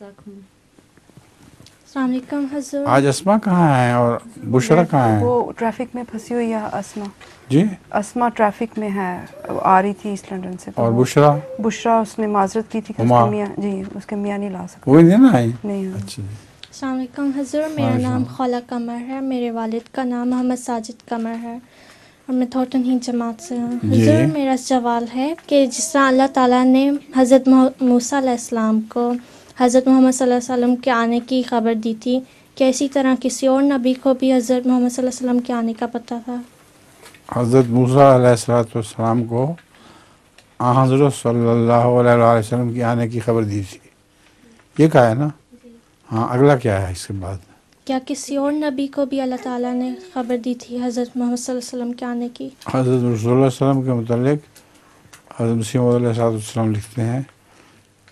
السلام علیکم حضور. آج اسما کہاں ہیں اور بشرا کہاں ہیں؟ وہ ٹریفک میں پھنسی ہوئی ہے اسما. جی اسما ٹریفک میں ہے، آ رہی تھی ایسٹ لنڈن سے. اور بشرا بشرا اس نے معذرت کی تھی کہ اس کے میاں اس کے میاں نہیں لا سکتے. وہی نہیں نا آئی؟ نہیں. اچھا جی. السلام علیکم حضور. میرا نام خولہ قمر ہے. میرے والد کا نام محمد ساجد قمر ہے اور میں تھورٹن ہی جماعت سے ہوں. حضور میرا سوال ہے کہ جس طرح اللہ تعالیٰ نے حضرت موسیٰ علیہ السلام کو حضرت محمد صلی اللہ علیہ وسلم کے آنے کی خبر دی تھی، کیا اسی طرح کسی اور نبی کو بھی حضرت محمد صلی اللہ علیہ وسلم کے آنے کا پتہ تھا؟ حضرت موسیٰ علیہ السلام کو حضرت صلی اللہ علیہ وسلم کے آنے کی خبر دی تھی، یہ کہا ہے نا. ہاں اگلا کیا ہے اس کے بعد؟ کیا کسی اور نبی کو بھی اللہ تعالیٰ نے خبر دی تھی حضرت محمد صلی اللہ علیہ وسلم کے آنے کی؟ حضرت رسول اللہ صلی اللہ علیہ وسلم کے متعلق حضرت مسیح موعود علیہ السلام لکھتے ہیں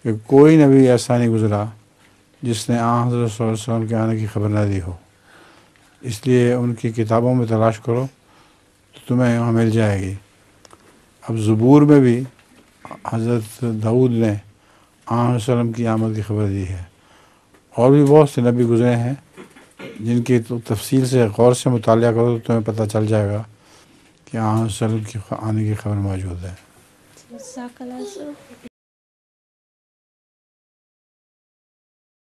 کہ کوئی نبی ایسا نہیں گزرا جس نے حضرت صلی اللہ علیہ وسلم کے آنے کی خبر نہ دی ہو. اس لیے ان کی کتابوں میں تلاش کرو تو تمہیں وہاں مل جائے گی. اب زبور میں بھی حضرت داؤد نے حضرت صلی اللہ علیہ وسلم کی آمد کی خبر دی ہے. اور بھی بہت سے نبی گزرے ہیں جن کی تفصیل سے غور سے مطالعہ کرو تو تمہیں پتہ چل جائے گا کہ حضرت صلی اللہ علیہ وسلم کی آنے کی خبر موجود ہے.